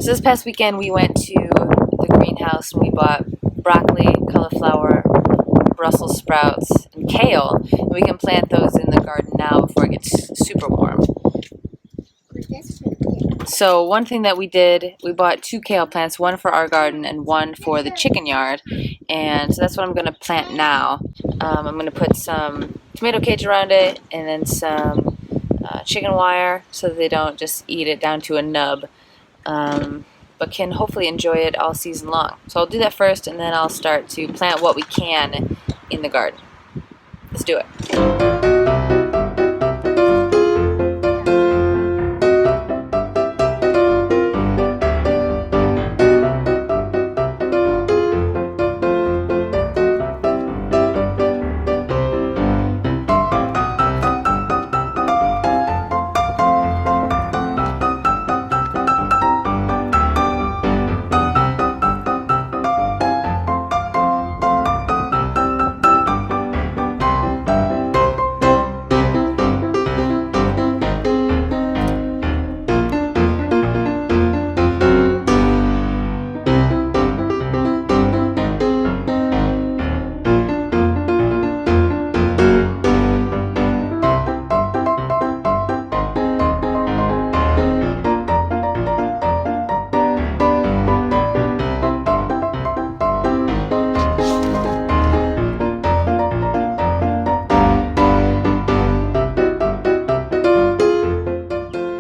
So this past weekend we went to the greenhouse and we bought broccoli, cauliflower, Brussels sprouts, and kale. And we can plant those in the garden now before it gets super warm. So one thing that we did, we bought 2 kale plants, one for our garden and one for the chicken yard. And so that's what I'm going to plant now. I'm going to put some tomato cage around it and then some chicken wire so that they don't just eat it down to a nub. But can hopefully enjoy it all season long. So I'll do that first and then I'll start to plant what we can in the garden. Let's do it.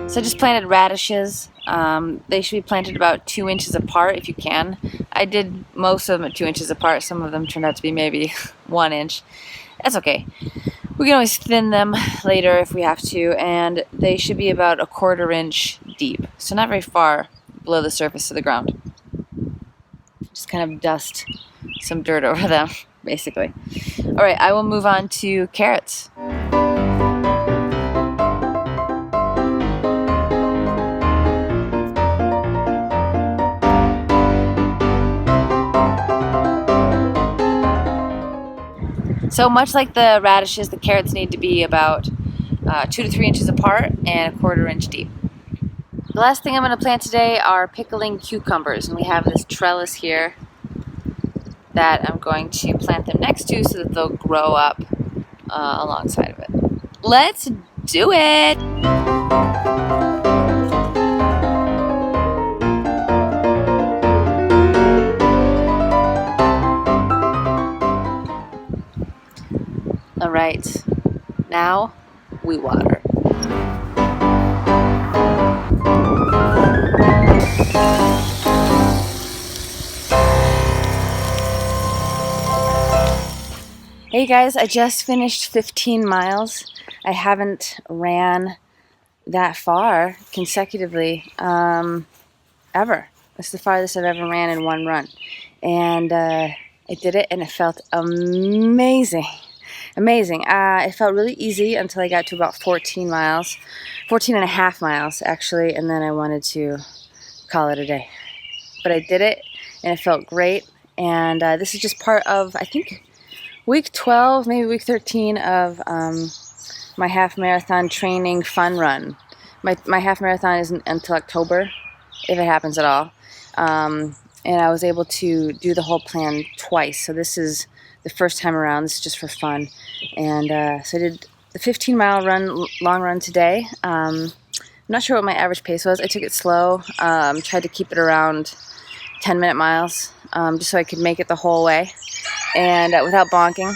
So I just planted radishes. They should be planted about 2 inches apart if you can. I did most of them at 2 inches apart. Some of them turned out to be maybe 1 inch. That's okay. We can always thin them later if we have to, and they should be about 1/4 inch deep. So not very far below the surface of the ground. Just kind of dust some dirt over them, basically. Alright, I will move on to carrots. So much like the radishes, the carrots need to be about 2 to 3 inches apart and 1/4 inch deep. The last thing I'm going to plant today are pickling cucumbers, and we have this trellis here that I'm going to plant them next to so that they'll grow up alongside of it. Let's do it! Alright, now we water. Hey guys, I just finished 15 miles. I haven't ran that far consecutively ever. It's the farthest I've ever ran in one run. And I did it and it felt amazing. Amazing. It felt really easy until I got to about 14 miles. 14 and a half miles, actually, and then I wanted to call it a day. But I did it, and it felt great. And this is just part of, I think, week 12, maybe week 13 of my half marathon training fun run. My half marathon isn't until October, if it happens at all. And I was able to do the whole plan twice. So this is the first time around. This is just for fun. And so I did the 15-mile run, long run today. I'm not sure what my average pace was. I took it slow. Tried to keep it around 10-minute miles, just so I could make it the whole way, and without bonking.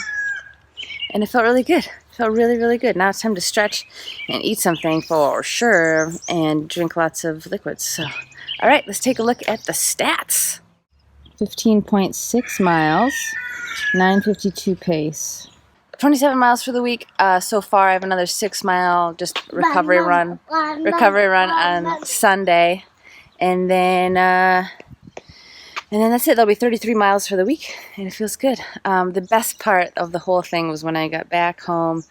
And it felt really good. It felt really, really good. Now it's time to stretch and eat something for sure, and drink lots of liquids. So, all right, let's take a look at the stats. 15.6 miles, 9:52 pace. 27 miles for the week so far. I have another 6-mile just recovery run on Sunday, and then that's it. There'll be 33 miles for the week, and it feels good. The best part of the whole thing was when I got back home,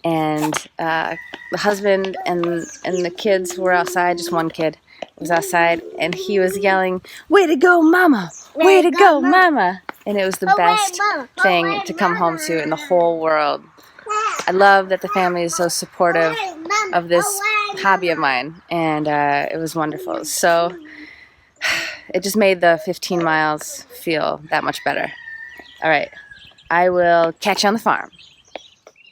and the husband and the kids were outside. Just one kid was outside, and he was yelling, "Way to go, Mama! Way to go, Mama!" And it was the best thing to come home to in the whole world. I love that the family is so supportive of this hobby of mine, and it was wonderful. So it just made the 15 miles feel that much better. All right, I will catch you on the farm.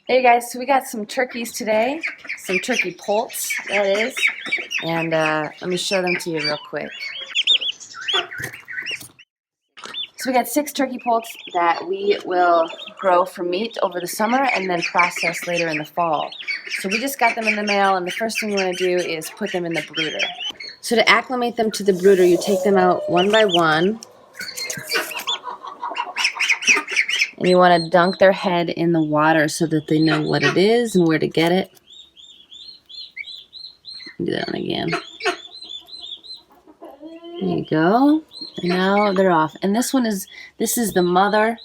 Hey guys, so we got some turkeys today, some turkey poults, that is, and let me show them to you real quick. So we got 6 turkey poults that we will grow for meat over the summer and then process later in the fall. So we just got them in the mail, and the first thing we want to do is put them in the brooder. So to acclimate them to the brooder, you take them out one by one, and you want to dunk their head in the water so that they know what it is and where to get it. Do that one again. There you go. And now they're off. And this is the mother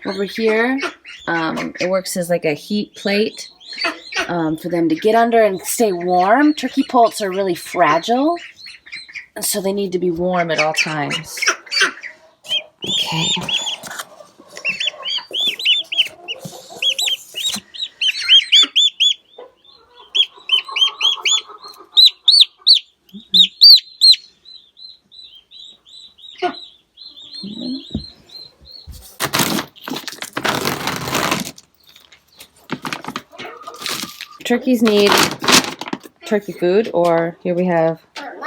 over here. It works as like a heat plate for them to get under and stay warm. Turkey poults are really fragile, so they need to be warm at all times. Okay. Turkeys need turkey food, or here we have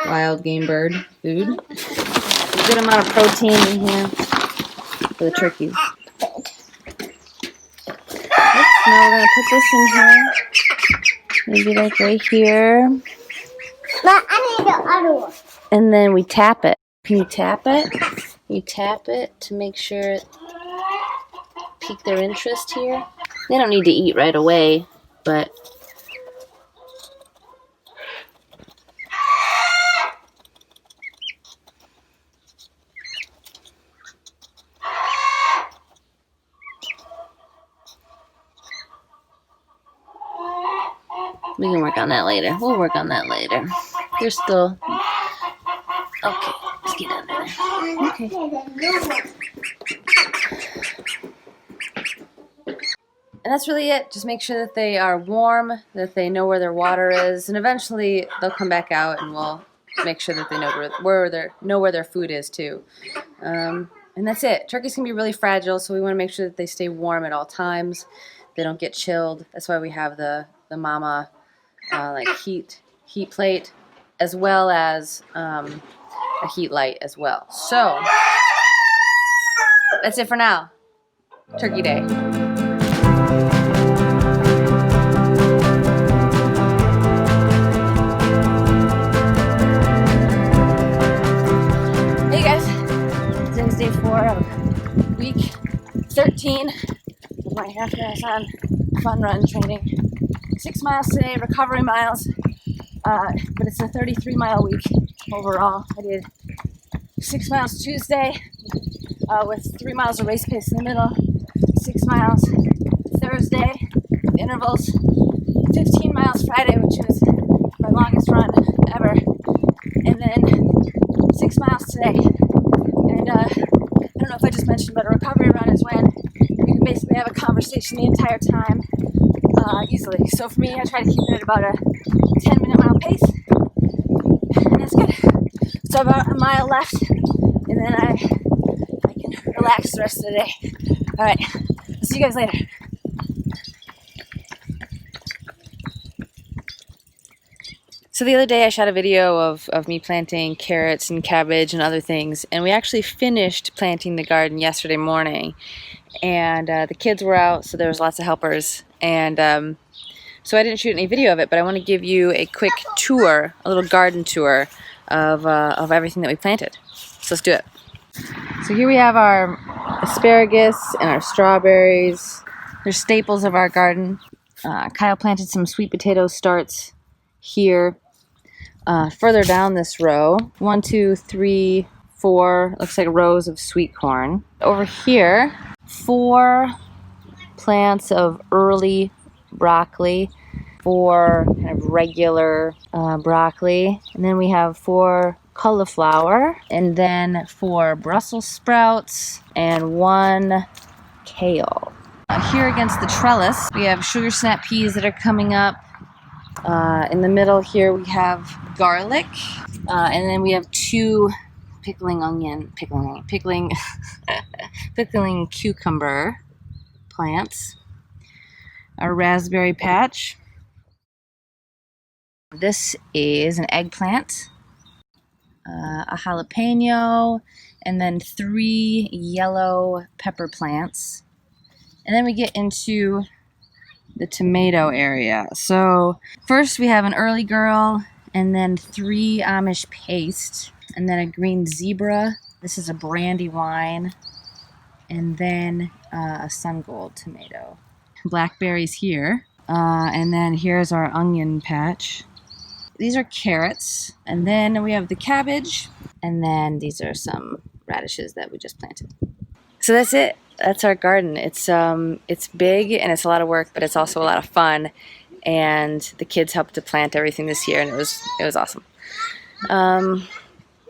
wild game bird food. A good amount of protein in here for the turkeys. Oops, now we're going to put this in here. Maybe like right here. But I need the other one. And then we tap it. Can you tap it? You tap it to make sure it pique their interest here. They don't need to eat right away, but we can work on that later. We'll work on that later. They're still... Okay, let's get under there. Okay. And that's really it. Just make sure that they are warm, that they know where their water is, and eventually they'll come back out and we'll make sure that they know where their food is too. And that's it. Turkeys can be really fragile, so we want to make sure that they stay warm at all times. They don't get chilled. That's why we have the mama like heat plate, as well as a heat light as well. So that's it for now. Turkey Day. Hey guys, today's day 4 of week 13 of my half marathon fun run training. 6 miles today, recovery miles, but it's a 33-mile week overall. I did 6 miles Tuesday with 3 miles of race pace in the middle, 6 miles Thursday with intervals, 15 miles Friday, which was my longest run ever, and then 6 miles today. And I don't know if I just mentioned, but a recovery run is when you can basically have a conversation the entire time easily. So for me, I try to keep it at about a 10-minute mile pace, and that's good. So about a mile left, and then I can relax the rest of the day. All right, I'll see you guys later. So the other day I shot a video of me planting carrots and cabbage and other things, and we actually finished planting the garden yesterday morning, and the kids were out, so there was lots of helpers, and so I didn't shoot any video of it, but I want to give you a quick tour, a little garden tour of everything that we planted. So let's do it. So here we have our asparagus and our strawberries. They're staples of our garden. Kyle planted some sweet potato starts here. Further down this row, 1, 2, 3, 4, looks like rows of sweet corn. Over here, 4 plants of early broccoli, 4 kind of regular broccoli, and then we have 4 cauliflower, and then 4 Brussels sprouts, and 1 kale. Here against the trellis, we have sugar snap peas that are coming up. In the middle here we have garlic, and then we have 2 pickling onion, pickling pickling cucumber plants. Our raspberry patch. This is an eggplant, a jalapeno, and then 3 yellow pepper plants. And then we get into the tomato area. So first we have an early girl, and then 3 Amish paste, and then a green zebra. This is a brandy wine, and then a sun gold tomato. Blackberries here, and then here's our onion patch. These are carrots, and then we have the cabbage, and then these are some radishes that we just planted. So that's it. That's our garden. It's big and it's a lot of work, but it's also a lot of fun. And the kids helped to plant everything this year, and it was awesome.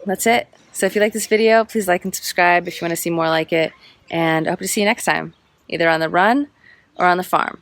That's it. So if you like this video, please like and subscribe if you want to see more like it. And I hope to see you next time, either on the run or on the farm.